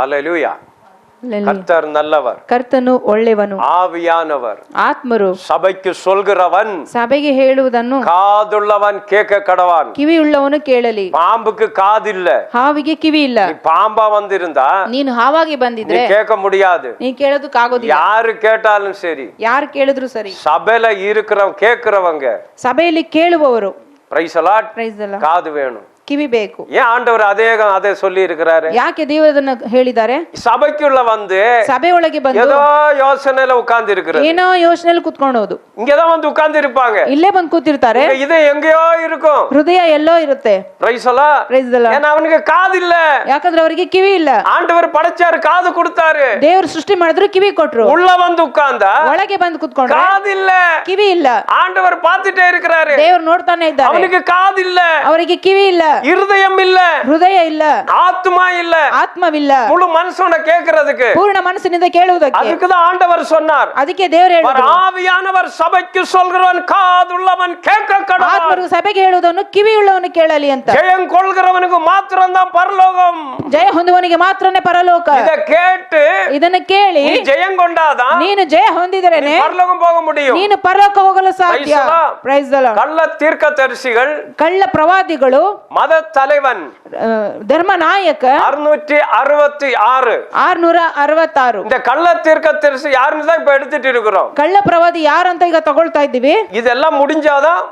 ஹல்லேலூயா. கர்த்தர் நல்லவர், ಕರ್ತನು ಒಳ್ಳೆಯವನು, ஆவியானவர் ಆತ್ಮರು சபைக்கு சொல்கிறவன், ಸಭೆಗೆ ಹೇಳುವುದನ್ನು காதுள்ளவன் கேட்க கடவான். ಕಿವಿಯುಳ್ಳವನು ಕೇಳಲಿ. பாம்புக்கு காதில்ல, ಹಾವಿಗೆ ಕಿವಿ ಇಲ್ಲ. நீ பாம்பா வந்திருந்தா ನೀನು ಹಾವಾಗಿ ಬಂದಿದ್ರೆ கேட்க முடியாது. ನೀ ಕೇಳೋದಕ್ಕಾಗೋದಿಲ್ಲ. யாரு கேட்டாலும் சரி, ಯಾರು ಕೇಳಿದ್ರು ಸರಿ. சபையில இருக்கிறவங்க கேட்கிறவங்க, ಸಭೆಯಲ್ಲಿ ಕೇಳುವವರು praise the Lord, praise the lord, காது வேணும். ಕಿವಿ ಬೇಕು. ஏன் ஆண்டவர் அதே சொல்லி இருக்கிறாரு? ಯಾಕೆ ದೇವರನ್ನ ಹೇಳಿದ್ದಾರೆ? சபைக்குள்ள வந்து ಸಭೆ ಒಳಗೆ ಬಂದು ஏதோ யோசனையில உட்கார்ந்து இருக்கிறாரு. ಏನೋ ಯೋಚನೆಯಲ್ಲಿ ಕುತ್ಕೊಳ್ಳೋದು. இங்கதான் வந்து உட்கார்ந்து இருப்பாங்க, ಇಲ್ಲೇ ಬಂದು ಕೂತಿರ್ತಾರೆ. இது எங்கேயೋ இருக்கும். ಹೃದಯ ಎಲ್ಲೋ ಇರುತ್ತೆ. Praise the Lord, praise the Lord. ஏன்னா அவனுக்கு காது இல்ல. ಯಾಕಂದ್ರೆ ಅವರಿಗೆ ಕಿವಿ ಇಲ್ಲ. ஆண்டவர் படைச்சாரு, காது கொடுத்தாரு. ದೇವರು ಸೃಷ್ಟಿ ಮಾಡಿದ್ರು, ಕಿವಿ ಕೊಟ್ರು. உள்ள வந்து உட்கார்ந்தா ಒಳಗೆ ಬಂದು ಕುತ್ಕೊಂಡ್ರೆ காது இல்ல, ಕಿವಿ ಇಲ್ಲ. ஆண்டவர் பார்த்துட்டே இருக்கிறாரு. ದೇವರು ನೋಡ್ತಾನೆ ಇದ್ದಾರೆ. அவனுக்கு காது இல்ல, ಅವರಿಗೆ ಕಿವಿ ಇಲ್ಲ, இருதயம் இல்ல, ಹೃದಯ ಇಲ್ಲ, ஆத்மா இல்ல, ಆತ್ಮವಿಲ್ಲ, முழு மனசோட கேக்குறதுக்கு, ಪೂರ್ಣ ಮನಸ್ಸಿನಿಂದ ಕೇಳುವುದಕ್ಕೆ. அதுக்குதான் ஆண்டவர் சொன்னார். ಅದಕ್ಕೆ ದೇವರು ಹೇಳಿದ್ರು, ஆவியானவர் சபைக்கு சொல்கிறவன் காதுள்ளவன் கேட்க கடவான். ಆತ್ಮರು ಸಭೆಗೆ ಹೇಳುವುದನ್ನು ಕಿವಿಯುಳ್ಳವನು ಕೇಳಲಿ ಅಂತ. ஜெயம் கொள்கிறவனுக்கு மாத்திரம்தான் பரலோகம். ಜಯ ಹೊಂದುವವನಿಗೆ ಮಾತ್ರನೇ ಪರಲೋಕ. இத கேட்டு ಇದನ್ನು ಕೇಳಿ நீ ஜெயம் கொண்டாதான் ನೀನು ಜಯ ಹೊಂದಿದರೇನೆ பரலோகம் போக முடியும். ನೀನು ಪರಲೋಕ ಹೋಗಲು ಸಾಧ್ಯ. Praise the Lord. கள்ள தீர்க்கதரிசிகள், ಕಳ್ಳ ಪ್ರವಾದಿಗಳು, மத தலைவன் ಧರ್ಮ ನಾಯಕ 666. 666. இந்த கள்ள தீர்க்கதரிசி யாருன்னு தான் இப்ப எடுத்துட்டு இருக்கிறோம். ಕಳ್ಳ ಪ್ರವಾದಿ ಯಾರಂತ ಈಗ ತಗೊಳ್ತಾ ಇದ್ದೀವಿ. இதெல்லாம் முடிஞ்சாதான்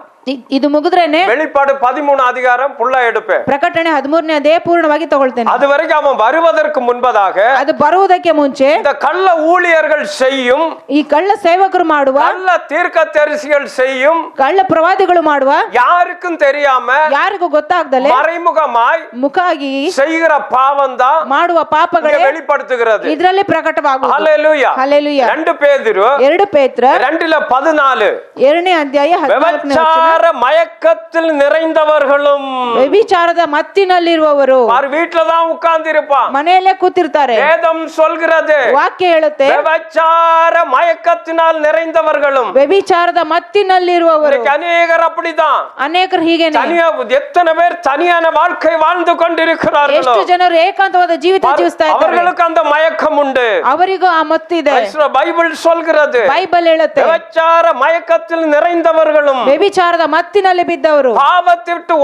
ಇದು ಮುಗಿದ್ರೇನೆ வெளிப்பாடு 13 அதிகாரம் ஃபுல்லா எடுப்பேன். ಪ್ರಕಟಣೆ 13ನೇ ಅಧ್ಯಾಯ ಪೂರ್ಣವಾಗಿ ತಗೊಳ್ತೇನೆ. அது வரைக்கும் அவன் வருவதற்கு முன்பதாக ಅದು ಬರುವುದಕ್ಕೆ ಮುಂಚೆ இந்த கள்ள ஊழியர்கள் செய்யும், ಈ ಕಳ್ಳ ಸೇವಕರು ಮಾಡುವ, கள்ள தீர்க்கதரிசிகள் செய்யும், ಕಳ್ಳ ಪ್ರವಾದಿಗಳು ಮಾಡುವ, யாருக்கும் தெரியாம ಯಾರಿಗೂ ಗೊತ್ತಾಗ್ದಲೆ மறைமுகமாய் ಮುಖಾಗಿ செய்கிற பாவம் தான் ಮಾಡುವ ಪಾಪಗಳೇ வெளிப்படுத்துகிறது. ಇದರಲ್ಲಿ ಪ್ರಕಟವಾಗುವುದು. ஹல்லேலೂயா. ಹಲ್ಲೆಲೂಯಾ. 2 பேதுரு 2 ಪೇತ್ರ 2:14. 2ನೇ ಅಧ್ಯಾಯ 14ನೇ ವಚನ. மயக்கத்தில் நிறைந்தவர்களும், ವ್ಯಭಿಚಾರದ ಮತ್ತಿನಲ್ಲಿರುವವರು வீட்டுல தான் உட்கார்ந்து இருப்பான், ಮನೆಯಲ್ಲೇ ಕೂತಿರ್ತಾರೆ. வேதம் சொல்கிறது, ವಾಕ್ಯ ಹೇಳುತ್ತೆ, விபச்சார மயக்கத்தினால் நிறைந்தவர்களும். ವ್ಯಭಿಚಾರದ ಮತ್ತಿನಲ್ಲಿರುವವರು அநேகர் அப்படிதான், ಅನೇಕರು ಹೀಗೇನೆ. எத்தனை பேர் தனியான வாழ்க்கை வாழ்ந்து கொண்டிருக்கிறார்கள். ಎಷ್ಟು ಜನರು ಏಕಾಂತವಾದ ಜೀವಿತ ಜೀವಿಸ್ತಾ ಇದ್ದಾರೆ. அவர்களுக்கு அந்த மயக்கம் உண்டு, ಅವರಿಗೂ ಆ ಮತ್ತಿದೆ. பைபிள் சொல்கிறது, ಬೈಬಲ್ ಹೇಳುತ್ತೆ, விபச்சார மயக்கத்தில் நிறைந்தவர்களும், ವ್ಯಭಿಚಾರದ ಮತ್ತಿನಲ್ಲಿ ಬಿದ್ದವರು, பாவத்தை விட்டு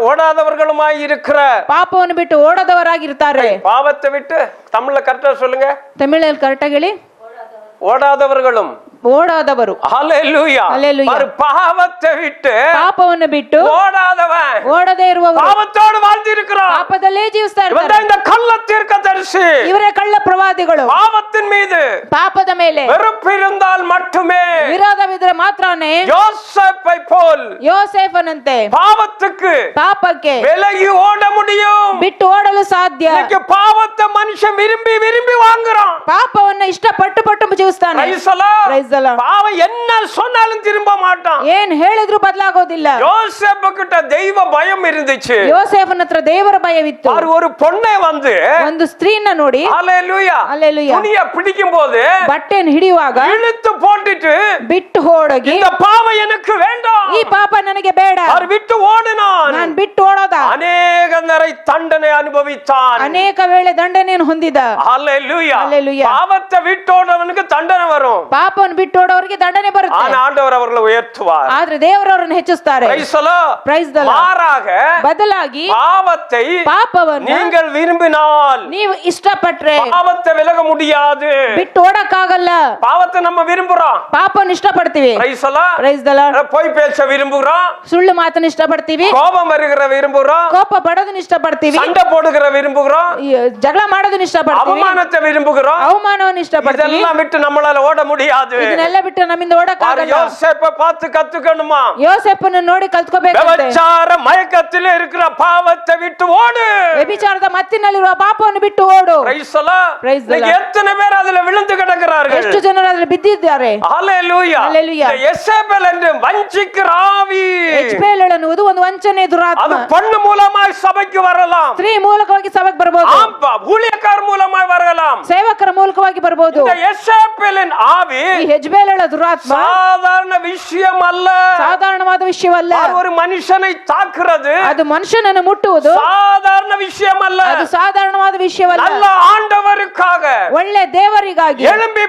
ஓடாதவர்களுமாய் இருக்கிற, ಪಾಪವನ್ನು ಬಿಟ್ಟು ಓಡದವರಾಗಿರ್ತಾರೆ. பாவத்தை விட்டு தமிழ்ல கரெக்டா சொல்லுங்க, ತಮಿಳಲ್ಲಿ ಕರೆಕ್ಟಾಗಿ ಹೇಳಿ. ஓடாதவர்களும், ಓಡಾದವರು. ஹல்லேலூயா. ஹல்லேலூயா. பாவத்தை விட்டு ಪಾಪವನ್ನು ಬಿಟ್ಟು ஓடாதவன் ಓಡದೇ ಇರುವವರು பாவத்தோடு வாழ்ந்து இருக்கிறான். ಪಾಪದಲ್ಲೇ ಜೀವಿಸ್ತಾ இவன் ಇರ್ತಾರೆ. இந்த கள்ள தீர்க்கதரிசி. ಇವರೇ ಕಳ್ಳ ಪ್ರವಾದಿಗಳು. பாவத்தின் மீது ಪಾಪದ ಮೇಲೆ வெறுப்பு இருந்தால் மட்டுமே ವಿರೋಧವಿದ್ರೆ ಮಾತ್ರನೇ யோசேப்பை போல் ಯೋಸೇಫನಂತೆ பாவத்துக்கு ಪಾಪಕ್ಕೆ விலகி ஓட முடியும். ಬಿಟ್ಟು ಓಡಲು ಸಾಧ್ಯ. இன்னைக்கு பாவத்தை மனுஷன் விரும்பி விரும்பி வாங்குறான். ಪಾಪವನ್ನ ಇಷ್ಟಪಟ್ಟು ಪಟ್ಟು ಜೀವಿಸ್ತಾನೆ. Praise the Lord. பாவம் என்ன சொன்னாலும் திரும்ப மாட்டான். ಏನ್ ಹೇಳಿದ್ರು ಬದಲಾಗೋದಿಲ್ಲ. யோசேப்பு கிட்ட தெய்வ பயம் இருந்துச்சு. ಯೋಸೇಫನ ಹತ್ರ ದೇವರ ಭಯವಿತ್ತು. ஒரு பொண்ணை வந்து ಒಂದು ಸ್ತ್ರೀನ ನೋಡಿ, ஹல்லேலூயா, ಹಲ್ಲೆಲೂಯಾ, துணியை பிடிக்கும் போது ಬಟ್ಟೆಯನ್ನು ಹಿಡಿಯುವಾಗ இழுத்து போட்டுட்டு ಬಿಟ್ಟು ಹೋಗಿ, இந்த பாவம் எனக்கு வேண்டாம், ಈ ಪಾಪ ನನಗೆ ಬೇಡ, அவர் விட்டு ஓடினான். ನಾನು ಬಿಟ್ಟು ಓಡೋದ. அநேக நிறை தண்டனை அனுபவித்தான். ಅನೇಕ ವೇಳೆ ದಂಡನೆಯನ್ನು ಹೊಂದಿದ. ஹல்லேலூயா. ஹல்லேலூயா. பாவத்தை விட்டு ஓடுறவனுக்கு தண்டனை வரும். ಪಾಪವನ್ನು ಬಿಟ್ಟು ಓಡೋರಿಗೆ ದಂಡನೆ ಬರುತ್ತೆ. ஆனா ஆண்டவர் அவர்களை உயர்த்துவார். ಆದ್ರೆ ದೇವರವರನ್ನು ಹೆಚ್ಚಿಸ್ತಾರೆ. Praise the Lord. Praise the lord. மாறாக ಬದಲಾಗಿ பாவத்தை ಪಾಪವನ್ನು நீங்கள் விரும்பினால் ನೀವು ಇಷ್ಟಪಟ್ರೆ பாவத்தை விலக முடியாது. ಬಿಟ್ಟು ಓಡಕ್ಕಾಗಲ್ಲ. பாவத்தை நம்ம விரும்புறோம். ಪಾಪವನ್ನು ಇಷ್ಟಪಡ್ತೀವಿ. Praise the Lord. Praise the lord. பொய் பேச விரும்புறோம். ಸುಳ್ಳು ಮಾತನ್ನು ಇಷ್ಟಪಡ್ತೀವಿ. கோபம் வருகிற விரும்புறோம். ಕೋಪ ಪಡೋದನ್ನ ಇಷ್ಟಪಡ್ತೀವಿ. சண்டை போடுகிற விரும்புகிறோம். ಜಗಳ ಮಾಡೋದನ್ನ ಇಷ್ಟಪಡ್ತೀವಿ. அவமானத்தை விரும்புகிறோம். ಅವಮಾನವನ್ನು ಇಷ್ಟಪಡ್ತೀವಿ. இதெல்லாம் விட்டு நம்மளால ஓட முடியாது. ಇದನ್ನೆಲ್ಲ ಬಿಟ್ಟು ನಮ್ಮಿಂದ ಓಡಕ್ಕಾಗಲ್ಲ. யோசேப்பை பார்த்து கத்துக்கணுமா? ಯೋಸೇಫನನ್ನು ನೋಡಿ ಕಲ್ತ್ಕೋಬೇಕು. விபச்சார மயக்கத்தில் இருக்கிற பாவத்தை விட்டு ஓடு. ವ್ಯಭಿಚಾರದ ಮತ್ತಿನಲ್ಲಿರುವ ಪಾಪವನ್ನು ಬಿಟ್ಟು ಓಡು. Praise the Lord. Praise the Lord. எத்தனை பேர் அதுல விழுந்து கிடக்கிறார்கள். ಎಷ್ಟು ಜನರು ಅದರಲ್ಲಿ ಬಿದ್ದಿದ್ದಾರೆ. ஹல்லேலூயா. ஹல்லேலூயா. எசேபேல் என்று வஞ்சிக்கிற ஆவி, ಎಜ್ಬೇಲ್ ಅನ್ನುವುದು ಒಂದು ವಂಚನೆ ದುರಾತ್ಮ. அது பொண்ணு மூலமாய் சபைக்கு வரலாம். ಸ್ತ್ರೀ ಮೂಲಕವಾಗಿ ಸಭೆಗೆ ಬರಬಹುದು. ஊழியக்கார மூலமாய் வரலாம். ಸೇವಕರ ಮೂಲಕವಾಗಿ ವೇಗವಾಗಿ ಬರಬಹುದು. இந்த எசேபேலின் ஆவி ಈ ಹೆಜ್ಬೇಲಳ ದುರಾತ್ಮ சாதாரண விஷயம் அல்ல. ಸಾಧಾರಣವಾದ ವಿಷಯವಲ್ಲ. அது ஒரு மனுஷனை தாக்குறது ಅದು ಮನುಷ್ಯನನ್ನು ಮುಟ್ಟುವುದು சாதாரண விஷயம் அல்ல. ಅದು ಸಾಧಾರಣವಾದ ವಿಷಯವಲ್ಲ. நல்ல ஆண்டவருக்காக ಒಳ್ಳೆ ದೇವರಿಗಾಗಿ எழும்பி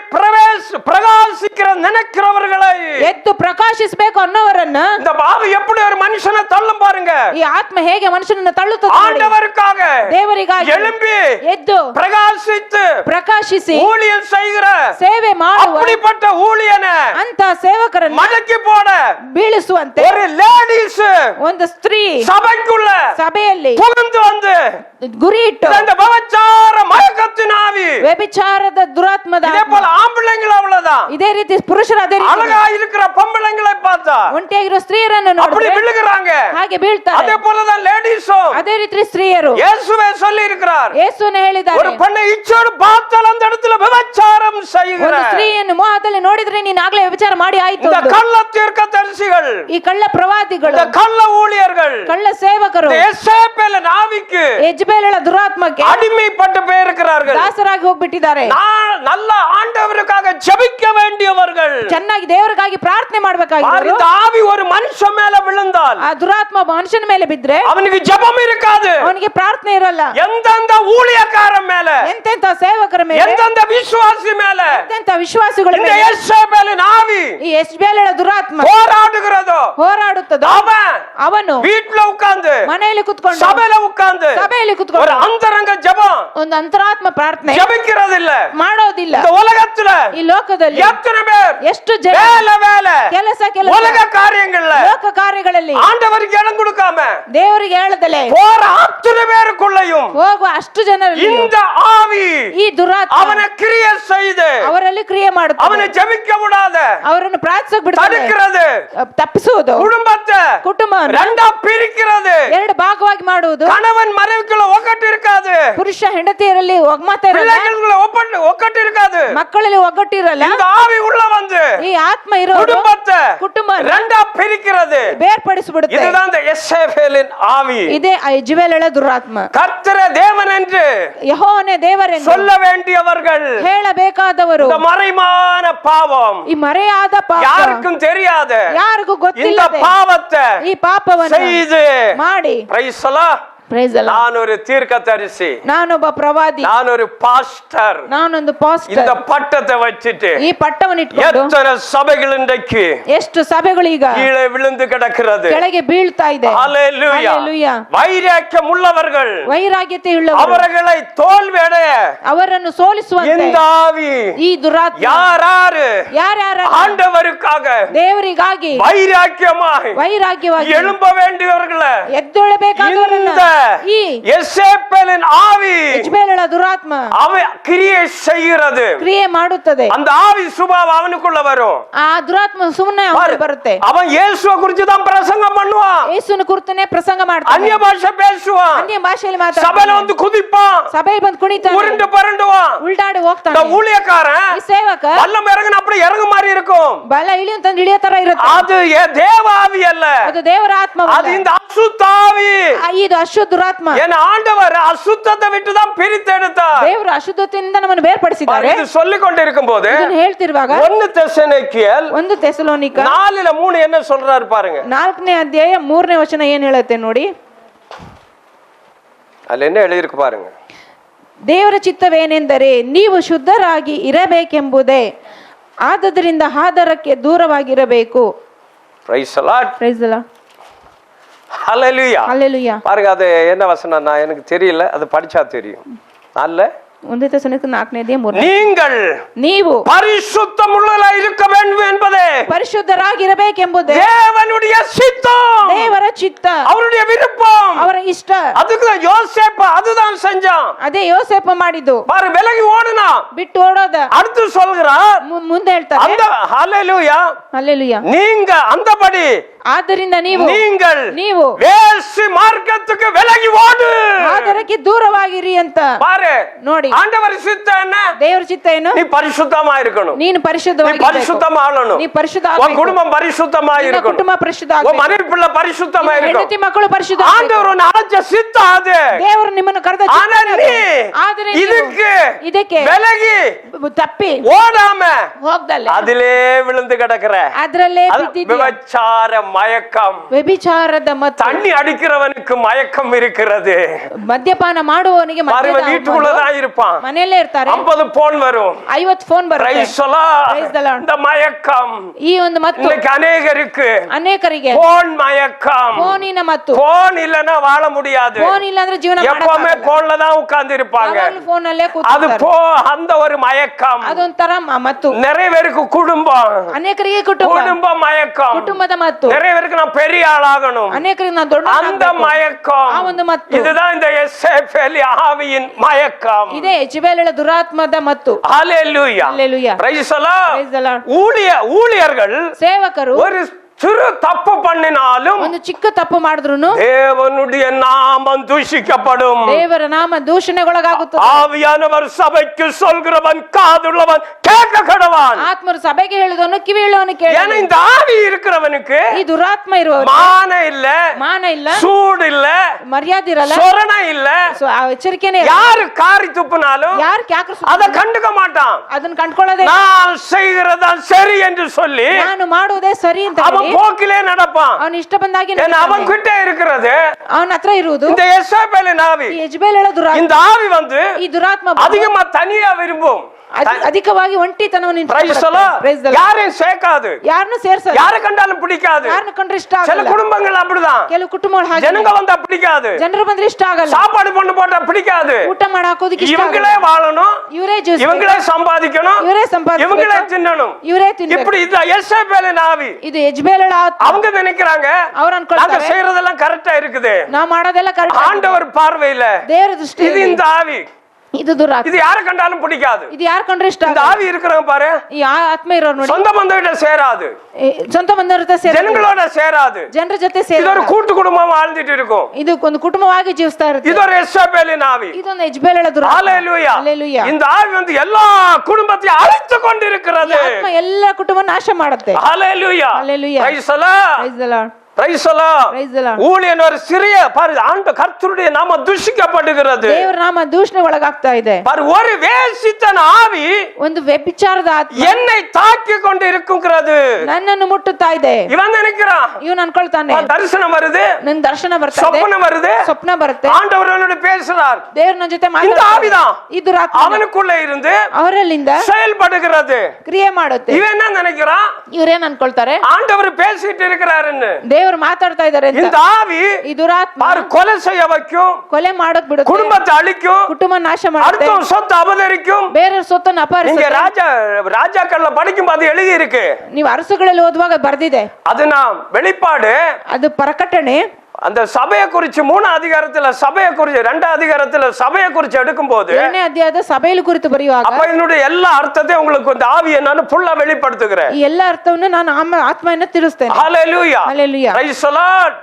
பிரகாசிக்கிற நினைக்கிறவர்களை ಎದ್ದು ಪ್ರಕಾಶಿಸಬೇಕು ಅನ್ನೋವರನ್ನ இந்த ஆவி எப்படி ஒரு மனுஷனை தள்ளும் பாருங்க. ಈ ಆತ್ಮ ಹೇಗೆ ಮನುಷ್ಯನನ್ನು ತಳ್ಳುತ್ತದೆ ನೋಡಿ. ஆண்டவருக்காக ದೇವರಿಗಾಗಿ எழும்பி ಎದ್ದು பிரகாசித்து ಪ್ರಕಾಶಿಸಿ ஊழியம் செய்கிற ಸೇವೆ ಮಾಡುವ அப்படிப்பட்ட ஊழியனை ಅಂತ ಸೇವಕರನ್ನು மடக்கி போட ಬೀಳಿಸುವಂತೆ ஒரு லேடிஸ் ಒಂದು ಸ್ತ್ರೀ சபைக்குள்ள ಸಭೆಯಲ್ಲಿ புகுந்து வந்து ಗುರಿ ಇಟ್ಟು இந்த விபச்சார மயக்கத்தின் ஆவி ವ್ಯಭಿಚಾರದ ದುರಾತ್ಮದ இதே போல ஆம்பளைங்களும் அவ்வளவுதான். ಇದೇ ರೀತಿ ಪುರುಷರು ಅದೇ ರೀತಿ அழகா இருக்கிற பொம்பளைங்களை பார்த்தா ಒಂಟಿಯಾಗಿರೋ ಸ್ತ್ರೀಯರನ್ನು அப்படி ನೋಡಿ விழுகிறாங்க. ಹಾಗೆ ಬೀಳ್ತಾರೆ. அதே போலதான் லேடிஸும் ಅದೇ ರೀತಿ ಸ್ತ್ರೀಯರು இயேசுவே சொல்லி இருக்கிறார். ಯೇಸುವನ್ನು ಹೇಳಿದ್ದಾರೆ, ஒரு பெண்ணை இச்சோடு பார்த்தால் அந்த இடத்துல விபச்சாரம் செய்கிற ಒಂದು ಸ್ತ್ರೀಯನ್ನು ಮೋಹದಲ್ಲಿ ನೋಡಿದ್ರೆ ನೀನು ಆಗ್ಲೇ ವ್ಯಭಿಚಾರ ಮಾಡಿ ಆಯ್ತು. இந்த கள்ள தீர்க்கதரிசிகள், ಈ ಕಳ್ಳ ಪ್ರವಾದಿಗಳು, இந்த கள்ள ஊழியர்கள், ಕಳ್ಳ ಸೇವಕರು இந்த எசேபேலின் ஆவிக்கு ಯೆಜ್ಬೇಲಳ ದುರಾತ್ಮಕ್ಕೆ அடிமைப்பட்டு போயிருக்கிறார்கள். ದಾಸರಾಗಿ ಹೋಗ್ಬಿಟ್ಟಿದ್ದಾರೆ. நல்ல ஆண்டவருக்காக ஜெபிக்க வேண்டியவர்கள், ಚೆನ್ನಾಗಿ ದೇವರಿಗಾಗಿ ಪ್ರಾರ್ಥನೆ ಮಾಡ್ಬೇಕಾಗಿರೋರು. இந்த ஆவி ஒரு மனுஷன் மேல விழுந்தால் ಆ ದುರಾತ್ಮ ಮನುಷ್ಯನ ಮೇಲೆ ಬಿದ್ರೆ அவனுக்கு ஜெபம் இருக்காது. ಅವನಿಗೆ ಪ್ರಾರ್ಥನೆ ಇರಲ್ಲ. எந்தெந்த ஊழியக்காரன் மேல, ಎಂತೆಂತ ಸೇವಕರ ಮೇಲೆ, எந்தெந்த விசுவாசி மேல ಎಂತೆಂತ ವಿಶ್ವಾಸಿಗಳ இந்த ಮೇಲೆ எசேபேலின் ஆவி ಈ ಯೆಜ್ಬೇಲಳ ದುರಾತ್ಮ போராடுகிறதோ ಹೋರಾಡುತ್ತದೋ ಅವನು வீட்டுல உட்கார்ந்து ಮನೆಯಲ್ಲಿ ಕುತ್ಕೊಂಡು சபையில உட்கார்ந்து ಸಭೆಯಲ್ಲಿ ஒரு ಕುತ್ಕೊಂಡು அந்தரங்க ஜெபம் ಒಂದು ಅಂತರಾತ್ಮ ಪ್ರಾರ್ಥನೆ ஜெபிக்கிறது இல்ல. ಮಾಡೋದಿಲ್ಲ. இந்த உலகத்துல ಈ ಲೋಕದಲ್ಲಿ எத்தனை பேர் ಎಷ್ಟು ಜನ வேலை ಕೆಲಸ உலக காரியங்கள்ல ಲೋಕ ಕಾರ್ಯಗಳಲ್ಲಿ ஆண்டவருக்கு இடம் கொடுக்காம ದೇವರಿಗೆ ಹೇಳದಲೆ போற அத்தனை பேருக்குள்ளயும் ಹೋಗುವ ಅಷ್ಟು ಜನರಲ್ಲಿ இந்த ஆவி ಈ ದುರಾತ್ಮ அவனை கிரியை செய்து ಅವರಲ್ಲಿ ಕ್ರಿಯೆ ಮಾಡುತ್ತದೆ. அவனை ஜெபிக்க விடாத ಅವರನ್ನು ಪ್ರಾರ್ಥಿಸಕ್ಕೆ ಬಿಡುತ್ತದೆ, தடுக்கிறது, ತಪ್ಪಿಸುವುದು, குடும்பத்தை ಕುಟುಂಬವನ್ನು ரெண்டா பிரிக்கிறது, ಎರಡು ಭಾಗವಾಗಿ ಮಾಡುವುದು, கணவன் மனைவிக்குள்ள ஒக்கட்டு இருக்காது, ಪುರುಷ ಹೆಂಡತಿಯರಲ್ಲಿ ಒಗ್ಮತ ಇರಲ್ಲ, பிள்ளைகளுக்குள்ள ஒக்கட்டு இருக்காது. ಮಕ್ಕಳಲ್ಲಿ ಒಗ್ಗಟ್ಟಿರಲ್ಲ. இந்த ஆவி உள்ள வந்து ಈ ಆತ್ಮ ಇರೋ குடும்பத்தை ಕುಟುಂಬ ரெண்டா பிரிக்கிறது. ಬೇರ್ಪಡಿಸಿಬಿಡುತ್ತೆ. இதுதான் இந்த எசேபேலின் ஆவி. ಇದೇ ಯೆಜ್ಬೇಲಳ ದುರಾತ್ಮ. கர்த்தரே தேவன் என்று ಯೆಹೋವನೇ ದೇವರೆಂದು சொல்ல வேண்டியவர்கள் ಹೇಳಬೇಕಾದವರು இந்த மறைமான பாவம் ಈ ಮರೆಯಾದ ಪಾಪ யாருக்கும் தெரியாத ಯಾರಿಗೂ இந்த ಗೊತ್ತಿಲ್ಲ பாவத்தை ಈ ಪಾಪವನ್ನು செய்து ಮಾಡಿ Praise the Lord. Praise the Lord. நான் ஒரு தீர்க்கதரிசி, ನಾನೊಬ್ಬ ಪ್ರವಾದಿ, நான் ஒரு பாஸ்டர், ನಾನೊಂದು இந்த ಪಾಸ್ಟರ್. பட்டத்தை வச்சிட்டு ಈ ಪಟ್ಟವನ್ನು ಇಟ್ಕೊಂಡು எத்தனை சபைகள் இன்றைக்கு ಎಷ್ಟು ಸಭೆಗಳೀಗ கீழே விழுந்து கிடக்கிறது. ಕೆಳಗೆ ಬೀಳ್ತಾ ಇದೆ. ஹல்லேலூயா. Hallelujah. வைராக்கியம் உள்ளவர்கள் ವೈರಾಗ್ಯತೆ ಉಳ್ಳವರು அவர்களை தோல்வியடைய ಅವರನ್ನು ಸೋಲಿಸುವಂತೆ இந்த ஆவி ಈ ದುರಾತ್ಮ யாராரு ಯಾರ್ಯಾರ ஆண்டவருக்காக ದೇವರಿಗಾಗಿ வைராக்கியமாய் ವೈರಾಗ್ಯವಾಗಿ எழும்ப வேண்டியவர்களை ಎದ್ದೇಳಬೇಕಾದವರನ್ನ இந்த ಈ எசேபேலின் ஆவி ಯೆಜ್ಬೇಲಳ ದುರಾತ್ಮ அவ கிரியை செய்கிறது. ಕ್ರಿಯೆ ಮಾಡುತ್ತದೆ. அந்த ஆவி சுபாவம் அவனுக்குள்ள வரும். ಆ ದುರಾತ್ಮ ಸುಮ್ಮನೆ ಬರುತ್ತೆ. அவன் இயேசுவை குறித்து தான் பிரசங்கம் பண்ணுவான், ಯೇಸುವಿನ ಕುರಿತನೇ ಪ್ರಸಂಗ ಮಾಡ್ತಾನೆ, அந்நிய பாஷை பேசுவான், ಅನ್ಯ ಭಾಷೆಯಲ್ಲಿ சபையில ಮಾತಾಡ್ತಾನೆ, வந்து குதிப்பான், ಸಭೆಯಲ್ಲಿ ಬಂದು ಕುಣಿತಾನೆ, உருண்டு பரண்டுவான். ಉಲ್ಟಾಡಿ இந்த ಹೋಗ್ತಾನೆ. ஊழியக்காரன் ಈ ಸೇವಕ வல்லம் இறங்குன அப்படி இறங்கு மாதிரி இருக்கும். ಬಲ ಇಳಿಯಂತಂದು ಇಳಿಯೋ ತರ ಇರುತ್ತೆ. அது தேவ ஆவி அல்ல, ಅದು ದೇವರ ಆತ್ಮ, அது இந்த அசுத்தாவி. ಇದು ಅಶುದ್ಧ ದುರಾತ್ಮ. என் ஆண்டவர் அசுத்தத்தை விட்டு தான் பிரித்து எடுத்தார். ದೇವರು ಅಶುದ್ಧತೆಯಿಂದ ನಮ್ಮನ್ನು ಬೇರ್ಪಡಿಸಿದ್ದಾರೆ. இது சொல்லிக் கொண்டிருக்கும் போது ಇದನ್ನು ಹೇಳ್ತಿರುವಾಗ 1 தெசலோனிக்கேயர் 1 தெசಲೋನಿಕ 4:3 என்ன சொல்றாரு பாருங்க. 4ನೇ ಅಧ್ಯಾಯ 3ನೇ ವಚನ ಏನ್ ಹೇಳುತ್ತೆ ನೋಡಿ. ಅಲ್ಲಿ என்ன எழுதிருக்கு பாருங்க. ದೇವರ ಚಿತ್ತವೇನೆಂದರೆ ನೀವು ಶುದ್ಧರಾಗಿ ಇರಬೇಕೆಂಬುದೇ, ಆದದರಿಂದ ಆದರಕ್ಕೆ ದೂರವಾಗಿರಬೇಕು. Praise the Lord. Praise the Lord. Hallelujah. Hallelujah. பாருங்க, அது என்ன வசனம் நான் எனக்கு தெரியல, அது படிச்சா தெரியும். நல்ல 1 தெசலோனிಕ 4ನೇ ಅಧ್ಯಾಯ 3ನೇ. நீங்கள் ನೀವು பரிசுத்தமுள்ளவர்களாய் இருக்க வேண்டும் என்பதே ಪರಿಶುದ್ಧರಾಗಿರಬೇಕೆಂಬುದೇ தேவனுடைய சித்தம், ದೇವರ ಚಿತ್ತ, அவருடைய விருப்பம். ಅವರ ಇಷ್ಟ. அதுக்கு யோசேப்பு அதுதான் செஞ்சான். ಅದೇ ಯೋಸೇಪ ಮಾಡಿದ್ದು. பாரு, விலகி ஓடுனா ಬಿಟ್ಟು ಓಡೋದ. அடுத்து சொல்கிறார் ಮುಂದೆ ಹೇಳ್ತಾರೆ, அந்த ஹalleluya, ಹಲ್ಲೆಲೂಯಾ, நீங்க அந்தபடி ಆದ್ದರಿಂದ ನೀವು நீங்கள் வேசி மார்க்கத்துக்கு விலகி ஓடு, ಆದರಕ್ಕೆ ದೂರವಾಗಿರಿ ಅಂತ பாரு. ನೋಡಿ, ஆண்டவர் சித்தம் என்ன? ದೇವರ ಚಿತ್ತ ಏನು? நீ பரிசுத்தமா இருக்கணும், ನೀನು ಪರಿಶುದ್ಧವಾಗಿರಬೇಕು, பரிசுத்தமா ஆளணும், ನೀ ಪರಿಶುದ್ಧ உன் ಆಗಬೇಕು, குடும்பம் பரிசுத்தமா ನಿನ್ನ இருக்கணும், ಕುಟುಂಬ ಪರಿಶುದ್ಧ உன் ಆಗಬೇಕು, மனைவி பிள்ளை பரிசுத்தமா ಹೆಂಡತಿ இருக்கணும். ಮಕ್ಕಳು ಪರಿಶುದ್ಧ ஆண்டவர் உன்னை அழைச்ச சித்தம் அது. ದೇವರು ನಿಮ್ಮನ್ನು ಕರೆದ ಚಿತ್ತ ஆனா ಅದು. நீ ಆದರೆ ನೀವು ಇದಕ್ಕೆ விலகி ತಪ್ಪಿ ஓடாம ಹೋಗ್ದಲ್ಲ அதிலே விழுந்து கிடக்குற. ಅದರಲ್ಲೇ அது ಬಿದ್ದಿದ್ದೀಯ. விபச்சார மயக்கம். ವ್ಯಭಿಚಾರದ ಮತ್ತು தண்ணி அடிக்கிறவனுக்கு மயக்கம் இருக்கிறது. ಮದ್ಯಪಾನ ಮಾಡುವವನಿಗೆ பாருங்க, வீட்டுக்குள்ளதான் இருப்பான், ಮನೆಯಲ್ಲೇ ಇರ್ತಾರೆ, 50 போன் வரும், 50 ಫೋನ್ ಬರುತ್ತೆ. Praise the Lord. Praise the Lord. இந்த மயக்கம் ಈ ಒಂದು ಮತ್ತು இன்னைக்கு ಅನೇகருக்கு ಅನೇಕರಿಗೆ போன் மயக்கம். ಫೋನಿನ ಮತ್ತು போன் இல்லனா வாழ முடியாது. ಫೋನ್ ಇಲ್ಲ ಅಂದ್ರೆ ಜೀವನ எப்பவுமே போன்ல தான் உட்கார்ந்து இருப்பாங்க. ಫೋನ್ ಅಲ್ಲೇ அது ಕೂತ್ಕೊಳ್ತಾರೆ. அந்த ஒரு மயக்கம். ಅದೊಂಥರ ಮತ್ತು நிறைய பேருக்கு குடும்பம், ಅನೇಕರಿಗೆ ಕುಟುಂಬ மயக்கம், ಕುಟುಂಬದ ಮತ್ತು நிறைய பேருக்கு நான் பெரிய ஆளாகணும், ಅನೇಕರಿಗೆ ನಾನು ದೊಡ್ಡ அந்த மயக்கம். ಆ ಒಂದು ಮತ್ತು இதுதான் இந்த எசேபேல் ஆவியின் மயக்கம். ಇದೇ ಯೆಜೆಬೇಲಳ ದುರಾತ್ಮದ ಮತ್ತು. ஹalleluya. Hallelujah. Praise the Lord. Praise the Lord. ஊழியர்கள் ಸೇವಕರು ஒரு சிறு தப்பு பண்ணினாலும் ಒಂದು ಚಿಕ್ಕ ತಪ್ಪು ಮಾಡಿದ್ರುನು தேவனுடைய நாமம் தூஷிக்கப்படும். ದೇವರ ನಾಮ ದೂಷಣೆಗೊಳಗಾಗುತ್ತದೆ. ஆவியானவர் சபைக்கு சொல்கிறவன் காதுள்ளவன் கேட்க கடவான். ಆತ್ಮರು ಸಭೆಗೆ ಹೇಳಿದವನು ಕಿವಿ ಹೇಳುವವನು ಕೇಳಿ. ஏன்னா இந்த ஆவி இருக்கிறவனுக்கு ಈ ದುರಾತ್ಮ ಇರುವವನು மான இல்ல, ಮಾನ ಇಲ್ಲ, சூடு இல்ல, ಮರ್ಯಾದೆ ಇರಲ್ಲ, சொரண இல்ல, ಎಚ್ಚರಿಕೆನೇ யாரு காரி துப்புனாலும் ಯಾರು ಕ್ಯಾಕ್ರ அத கண்டுக்க மாட்டான். ಅದನ್ನ ಕಂಡ್ಕೊಳ್ಳೋದೇ, நான் செய்கிறதா சரி என்று சொல்லி ನಾನು ಮಾಡುವುದೇ ಸರಿ ಅಂತ அவன் போக்கிலே நடப்பான். ಅವನು ಇಷ್ಟ ಬಂದಾಗೆ அவன் கிட்ட இருக்கிறது ಅವನ ಹತ್ರ ಇರುವುದು இந்த எசேபேலின் ஆவி. ಈ ಯೆಜೆಬೇಲಳ ದುರಾತ್ಮ. இந்த ஆவி வந்து ಈ ದುರಾತ್ಮ அதிகமா தனியா விரும்பும், ಅಧಿಕವಾಗಿ ಒಂಟಿತನವನ್ನು யாரையும் சேர்க்காது, ಯಾರನ್ನು ಸೇರ್ಸಲ್ಲ, யாரை கண்டாலும் பிடிக்காது. ಯಾರನ್ನು ಕಂಡ್ರೆ ಇಷ್ಟ சில ಆಗಲ್ಲ. குடும்பங்கள் அப்படிதான், ಕೆಲವು ಕುಟುಂಬಗಳು ಹಾಗೆ, ஜனங்க வந்தா பிடிக்காது, ಜನರು ಬಂದ್ರೆ ಇಷ್ಟ ಆಗಲ್ಲ, சாப்பாடு பண்ணு போட்டா பிடிக்காது, ಊಟ ಮಾಡಿ ಹಾಕೋದಕ್ಕೆ ಇಷ್ಟ இவங்களே ಆಗಲ್ಲ, வாழணும், ಇವರೇ ಜೀವಿಸಬೇಕು, இவங்களே சம்பாதிக்கணும், ಇವರೇ ಸಂಪಾದಿಸಬೇಕು, இவங்களே தின்னணும், ಇವರೇ ತಿನ್ನಬೇಕು. இப்படி இந்த எசேபேலின் ஆவி. ಇದು ಯೆಜೆಬೇಲಳ ಆತ್ಮ. அவங்க நினைக்கிறாங்க ಅವ್ರು நாங்க ಅನ್ಕೊಳ್ತಾರೆ செய்யறதெல்லாம் கரெக்டா இருக்குது, ನಾವು ಮಾಡೋದೆಲ್ಲ ಕರೆಕ್ಟ್. ஆண்டவர் பார்வையில ದೇವರ ದೃಷ್ಟಿ இது இந்த ஆவி. ಇದು ದುರಾತ್ಮ. இது யாரை கண்டாலும் பிடிக்காது. ಇದು ಯಾರು ಕಂಡ್ರೆ ಇಷ್ಟ இந்த ಆಗಲ್ಲ. ஆவி இருக்கிறவங்க பாரு, ಈ ಆತ್ಮ ಇರೋರು ನೋಡಿ, சொந்த பந்தவிட்ட சேராது, ಸ್ವಂತ ಬಂದವರ ಜೊತೆ ಸೇರಲ್ಲ, ஜனங்களோட சேராது, ಜನರ ಜೊತೆ இது ஒரு ಸೇರಲ್ಲ. கூட்டு குடும்பம் வாழ்ந்துட்டு இருக்கும். ಇದು ಒಂದು ಕುಟುಂಬವಾಗಿ ಜೀವಿಸ್ತಾ ಇರುತ್ತೆ. இது ஒரு எசேபேலின் ஆவி. ಇದೊಂದು ಯೆಜೆಬೇಲಳ ದುರಾತ್ಮ. ஹalleluya. Hallelujah. இந்த ஆவி வந்து எல்லா குடும்பத்தையும் அழித்து கொண்டிருக்கிறது. ಈ ಆತ್ಮ ಎಲ್ಲ ಕುಟುಂಬ ನಾಶ ಮಾಡುತ್ತೆ. ஹalleluya. Hallelujah. Praise the Lord. Praise the Lord. Praise the Lord. Praise the Lord. ஊழியன் ஒரு சிறிய பாரு, ஆண்டு கர்த்தருடைய நாம தூஷிக்கப்படுகிறது. ದೇವರ ನಾಮ ದೂಷಣೆ ಒಳಗಾಗ್ತಾ ಇದೆ. பாரு, ஒரு வேசித்தன ஆவி ಒಂದು ವ್ಯಭಿಚಾರದ ಆತ್ಮ என்னை தாக்கி கொண்டு இருக்குங்கிறது. ನನ್ನನ್ನು ಮುಟ್ಟುತ್ತಾ ಇದೆ. இவன் நினைக்கிறான், ಇವನು ಅನ್ಕೊಳ್ತಾನೆ, தரிசனம் வருது, ನನ್ ದರ್ಶನ ಬರ್ತಾ ಇದೆ, சொப்பனம் வருது, ಸ್ವಪ್ನ ಬರುತ್ತೆ, ஆண்டவரோடு பேசுறார். ದೇವ್ರ ನನ್ನ ಜೊತೆ இந்த ಮಾತಾಡ್ತಾನೆ. ஆவிதான் ಈ ದುರಾತ್ಮ அவனுக்குள்ள இருந்து ಅವರಲ್ಲಿಂದ செயல்படுகிறது. ಕ್ರಿಯೆ ಮಾಡುತ್ತೆ. இவன் என்ன நினைக்கிறான், ಇವ್ರೇನ್ ಅನ್ಕೊಳ್ತಾರೆ, ஆண்டவர் பேசிட்டு இருக்கிறாருன்னு. ದೇವರು ಮಾತಾಡ್ತಾ ಇದಾರೆ ಅಂತ. இந்த ஆவி ಈ ದುರಾತ್ಮ பாரு, கொலை செய்ய வைக்கும், ಕೊಲೆ ಮಾಡಕ್ ಬಿಡುತ್ತೆ, குடும்பத்தை அழிக்கும், ಕುಟುಂಬ ನಾಶ ಮಾಡುತ್ತೆ, அடுத்த சொத்து அபகரிக்கும். ಬೇರೆ ಸೊತ್ತನ್ನು நீங்க ಅಪಹರಿಸುತ್ತೆ. ராஜாக்கள்ல படிக்கும் போது எழுதி இருக்கு, ನೀವು ಅರಸುಗಳಲ್ಲಿ ಓದುವಾಗ ಬರ್ದಿದೆ. அது நாம் வெளிப்பாடு ಅದು ಪ್ರಕಟಣೆ. அந்த சபையை குறிச்சு 3 அதிகாரத்துல, சபையை குறிச்சு 2 அதிகாரத்துல சபையை குறிச்சு எடுக்கும் போது 2ನೇ ಅಧ್ಯಾಯದ ಸಭೆಯಲ್ಲಿ ಕುರಿತು ಬರೆಯುವಾಗ அப்ப என்னுடைய எல்லா அர்த்தத்தையும் உங்களுக்கு இந்த ஆவியை நான் ஃபுல்லா வெளிப்படுத்துகிறேன். ಈ ಎಲ್ಲ ಅರ್ಥವನ್ನು ನಾನು ಆತ್ಮವನ್ನು ತಿಳಿಸ್ತೇನೆ. ஹalleluya. Hallelujah. Praise the Lord.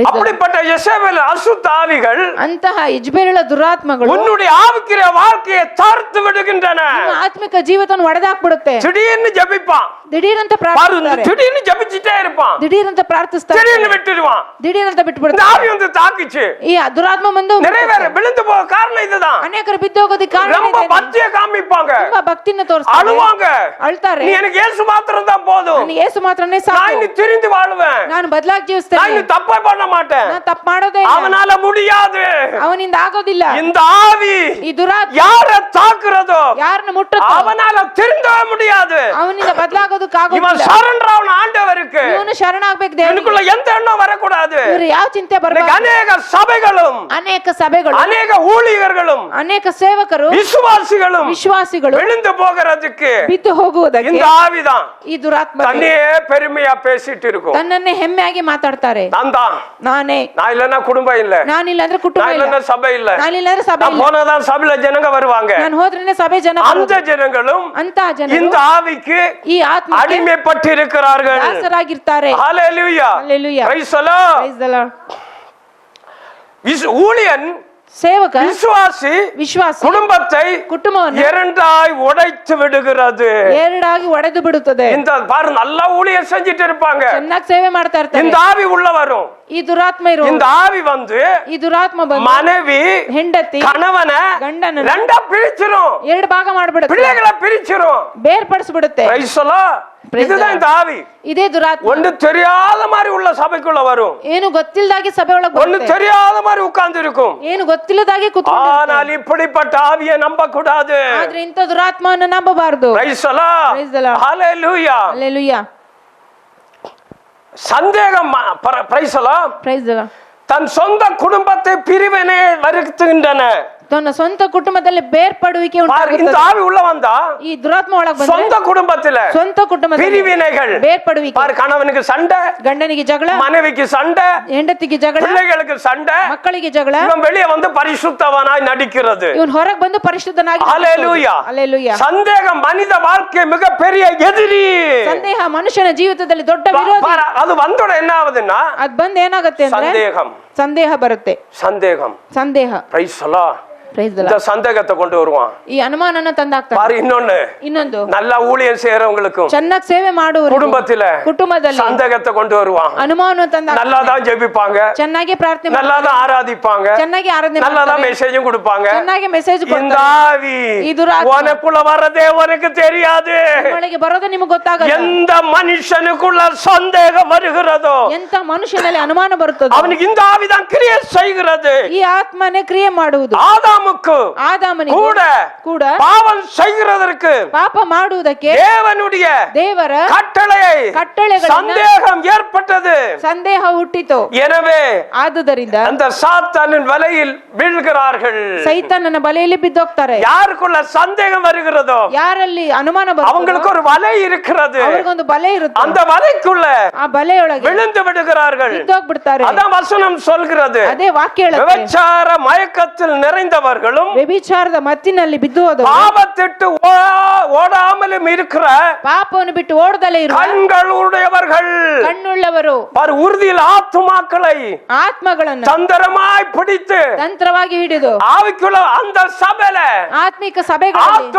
அப்படிப்பட்ட எசேபேல் அசுத்த ஆவிகள், ಅಂತಹ ಯೆಜೆಬೇಲಳ ದುರಾತ್ಮಗಳು உன்னுடைய ஆவிக்குரிய வாழ்க்கையை தார்த்து விடுகின்றன. ನಿಮ್ಮ ಆತ್ಮಿಕ ಜೀವಿತವನ್ನು ಒಡೆದಾಕ್ಬಿಡುತ್ತೆ. திடீர்னு ஜெபிப்பான், ದಿಢೀರಂತ பாரு, ಪ್ರಾರ್ಥಿಸ್ತಾರೆ, திடீர்னு ஜெபிச்சிட்டே இருப்பான், ದಿಢೀರಂತ ಪ್ರಾರ್ಥಿಸ್ತಾರೆ, திடீர்னு விட்டுடுவான். ದಿಢೀರಂತ இந்த ಬಿಟ್ಬಿಡ್ತಾರೆ. ஆவி வந்து தாக்கிச்சு, ಈ ದುರಾತ್ಮ ಬಂದು நிறைய பேர் விழுந்து போக காரணம் இதுதான். ಅನೇಕರು ಬಿದ್ದೋಗೋದಕ್ಕೆ ಕಾರಣ ரொம்ப ಇದೆ. பக்தியை காமிப்பாங்க, ತುಂಬಾ ಭಕ್ತಿನ ತೋರಿಸ್ತಾರೆ, அழுவாங்க, ಅಳ್ತಾರೆ. நீ எனக்கு இயேசு மாத்திரம் தான் போதும், ನಾನು ಯೇಸು ಮಾತ್ರನೇ நான் ಸಾಕು, இனி திரிந்து வாழுவேன், ನಾನು ಬದಲಾಗಿ நான் ಜೀವಿಸ್ತೇನೆ, இனி தப்பே பண்ண மாட்டேன். ನಾನು ತಪ್ಪು ಮಾಡೋದೇ ಇಲ್ಲ, அவனால முடியாது. ಅವನಿಂದ ಆಗೋದಿಲ್ಲ. இந்த ஆவி ಈ ದುರಾತ್ಮ யார தாக்குறதோ ಯಾರನ್ನ ಮುಟ್ಟುತ್ತೋ அவனால திருந்தவே முடியாது. ಅವನಿಂದ ಬದಲಾಗೋದಕ್ಕೆ இவன் ಆಗೋದಿಲ್ಲ. சரண்டர் ஆவன ஆண்டவருக்கு. ಇವನು ಶರಣಾಗಬೇಕು ದೇವರಿಗೆ. எனக்குள்ள எந்த எண்ணம் வரக்கூடாது. ಇವರು ಯಾವ ಚಿಂತೆ ಬರಬಾರದು. அநேக சபைகளும், ಅನೇಕ ಸಭೆಗಳು, அநேக ஊழியர்களும், ಅನೇಕ ಸೇವಕರು, ವಿಶ್ವಾಸಿಗಳು விழுந்து போகிறதுக்கு ಬಿದ್ದು ಹೋಗುವುದಕ್ಕೆ இந்த ஆவிதான் ಈ ದುರಾತ್ಮ தன்னையே பெருமையா பேசிட்டு இருக்கும். ತನ್ನನ್ನೇ ಹೆಮ್ಮೆಯಾಗಿ ಮಾತಾಡ್ತಾರೆ. நான் ನಾನೇ, நான் இல்லன்னா குடும்பம் இல்ல, ನಾನಿಲ್ಲ ಅಂದ್ರೆ ಕುಟುಂಬ நான் ಇಲ್ಲ, இல்லன்னா சபை இல்ல, ನಾನಿಲ್ಲ ಅಂದ್ರೆ ಸಭೆ நான் ಇಲ್ಲ, போனதான் சபையில ஜனங்க வருவாங்க. ನಾನು ಹೋದ್ರೇನೆ ಸಭೆ ಜನ அந்த ஜனங்களும் ಅಂತ ಜನರು இந்த ஆவிக்கு ಈ ಆತ್ಮಕ್ಕೆ அடிமைப்பட்டு இருக்கிறார்கள். ದಾಸರಾಗಿರ್ತಾರೆ. ಇದ್ದಾರೆ. Hallelujah. Hallelujah. Praise the Lord. Praise the Lord. ஊழியன் ಸೇವಕ விசுவாசி ವಿಶ್ವಾಸಿ குடும்பத்தை ಕುಟುಂಬವನ್ನು இரண்டாய் உடைத்து விடுகிறது. ಎರಡಾಗಿ ಒಡೆದು ಬಿಡುತ್ತದೆ. இந்த பாரு நல்ல ஊழியம் செஞ்சிட்டு இருப்பாங்க. ಚೆನ್ನಾಗಿ ಸೇವೆ ಮಾಡ್ತಾ ಇರ್ತಾರೆ. இந்த ஆவி உள்ள வரும். ಈ ದುರಾತ್ಮ ಇರೋ இந்த ஆவி வந்து ಈ ದುರಾತ್ಮ ಬಂದು மனைவி ಹೆಂಡತಿ கணவனை ಗಂಡನ ரெண்டா பிரிச்சிரும். ಎರಡು ಭಾಗ ಮಾಡ್ಬಿಡುತ್ತೆ. பிள்ளைகளை பிரிச்சிரும். ಬೇರ್ಪಡಿಸ್ಬಿಡುತ್ತೆ. Praise the Lord. இதுதான் இந்த ஆவி. ಇದೇ ದುರಾತ್ಮ. ஒன்று தெரியாத மாதிரி உள்ள சபைக்குள்ள வரும். ಏನು ಗೊತ್ತಿಲ್ಲದಾಗಿ ಸಭೆ ಒಳಗೆ ஒன்று ಬರುತ್ತೆ. தெரியாத மாதிரி உட்கார்ந்து இருக்கும். ಏನು ಗೊತ್ತಿಲ್ಲದಾಗಿ ಕೂತ್ಕೊಂಡಿರುತ್ತೆ. ஆனால் இப்படிப்பட்ட ஆவியை நம்ப கூடாது. ಆದ್ರೆ ಇಂಥ ದುರಾತ್ಮವನ್ನು ನಂಬಬಾರದು. Praise the Lord. Praise the Lord. Hallelujah. Hallelujah. சந்தேகம் Praise the Lord. Praise the Lord. தன் சொந்த குடும்பத்தை பிரிவினை வருத்துகின்றன. ತನ್ನ ಸ್ವಂತ ಕುಟುಂಬದಲ್ಲಿ ಬೇರ್ಪಡುವಿಕೆ இந்த ಉಂಟಾಗುತ್ತದೆ. ஆவி உள்ள வந்தா ಈ ದುರಾತ್ಮ ಒಳಗೆ ಬಂದ್ರೆ சொந்த குடும்பத்துல ಸ್ವಂತ ಕುಟುಂಬದಲ್ಲಿ பிரிவினைகள், ಬೇರ್ಪಡುವಿಕೆ, பாரு கணவனுக்கு சண்டை, ಗಂಡನಿಗೆ ಜಗಳ, மனைவிக்கு சண்டை, ಹೆಂಡತಿಗೆ ಜಗಳ, பிள்ளைகளுக்கு சண்டை, ಮಕ್ಕಳಿಗೆ ಜಗಳ. இவன் வெளியே வந்து பரிசுத்தவனாய் நடிக்கிறது. ಇವನು ಹೊರಗೆ ಬಂದು ಪರಿಶುದ್ಧನಾಗಿ Hallelujah. Hallelujah. சந்தேகம் மனித வாழ்க்கை மிகப்பெரிய எதிரி. ಸಂದೇಹ ಮನುಷ್ಯನ ಜೀವಿತದಲ್ಲಿ ದೊಡ್ಡ ವಿರೋಧಿ. பாரு, அது வந்தோட என்ன ஆகுதுன்னா ಅದ್ ಬಂದ್ ಏನಾಗುತ್ತೆ ಅಂದ್ರೆ சந்தேகம் ಸಂದೇಹ ಬರುತ್ತೆ. சந்தேகம் ಸಂದೇಹ. Praise the Lord. Praise the இந்த Lord. சந்தேகத்தை கொண்டு வருவான். ಈ ಅನುಮಾನನ ತಂದಾಕ್ತಾನೆ. பாரு இன்னொன்னு, ಇನ್ನೊಂದು நல்லா ஊழியம் செய்யறவங்களுக்கும் ಚೆನ್ನಾಗಿ ಸೇವೆ ಮಾಡುವವರು ಕುಟುಂಬದಲ್ಲಿ சந்தேகத்தை கொண்டு வருவான். ಅನುಮಾನ ತಂದ நல்லாதான் ஜெபிப்பாங்க, ಚೆನ್ನಾಗಿ ಪ್ರಾರ್ಥನೆ நல்லாதான் ஆராதிப்பாங்க, ಚೆನ್ನಾಗಿ ಆರಾಧನೆ நல்லாதான் மெசேஜும் கொடுப்பாங்க. ಚೆನ್ನಾಗಿ ಮೆಸೇಜ್ இந்த ಕೊಡ್ತಾರೆ. ஆவி ಈ ದುರಾತ್ಮ உனக்குள்ள வரதே உனக்கு தெரியாது. ನಿಮ್ಮೊಳಗೆ ಬರೋದು ನಿಮಗೆ ಗೊತ್ತಾಗಲ್ಲ. எந்த மனுஷனுக்குள்ள சந்தேகம் வருகிறதோ ಎಂತ ಮನುಷ್ಯನಲ್ಲಿ ಅನುಮಾನ ಬರುತ್ತದೆ அவனுக்கு இந்த ஆவிதான் கிரியை செய்கிறது. ಈ ಆತ್ಮನೇ ಕ್ರಿಯೆ ಮಾಡುವುದು. ஆதாமுக்கு ಆದಾಮನಿಗೆ ಕೂಡ பாவம் செய்கிறதற்கு ಪಾಪ ಮಾಡುವುದಕ್ಕೆ தேவனுடைய ದೇವರ கட்டளைகளில் சந்தேகம் ஏற்பட்டது. ಸಂದೇಹ ಹುಟ್ಟಿತು. எனவே ಆದುದರಿಂದ அந்த சாத்தானின் வலையில் வீழ்கிறார்கள். ಸೈತಾನನ ಬಲೆಯಲ್ಲಿ ಬಿದ್ದೋಗ್ತಾರೆ. யாருக்குள்ள சந்தேகம் வருகிறதோ ಯಾರಲ್ಲಿ ಅನುಮಾನ ಬರುತ್ತೋ அவங்களுக்கு ஒரு வலை இருக்கிறது. ಅವರಿಗೊಂದು ಬಲೆ ಇರುತ್ತೆ. அந்த வலைக்குள்ள ಆ ಬಲೆಯೊಳಗೆ விழுந்து விடுகிறார்கள். ಬಿದ್ದೋಗ್ಬಿಡ್ತಾರೆ. அதான் வசனம் சொல்கிறது. ಅದೇ ವಾಕ್ಯ ಹೇಳುತ್ತೆ. விபச்சார மயக்கத்தில் நிறைந்தவர்களும் ವ್ಯಭಿಚಾರದ ಮತ್ತಿನಲ್ಲಿ ಬಿದ್ದು ಹೋದವರು, பாவத்திட்டு ஓடாமலும் இருக்கிற ಪಾಪವನ್ನು ಬಿಟ್ಟು ಓಡದಲೇ ಇರುವ கண்களுடையவர்கள், ಕಣ್ಣುಳ್ಳವರು, உறுதியில் ஆத்துமாக்களை ಆತ್ಮಗಳನ್ನು தந்திரமாய் பிடித்து ತಂತ್ರವಾಗಿ ಹಿಡಿದು ஆவிக்குள்ள அந்த சபையில ಆತ್ಮಿಕ ಸಭೆಗಳಲ್ಲಿ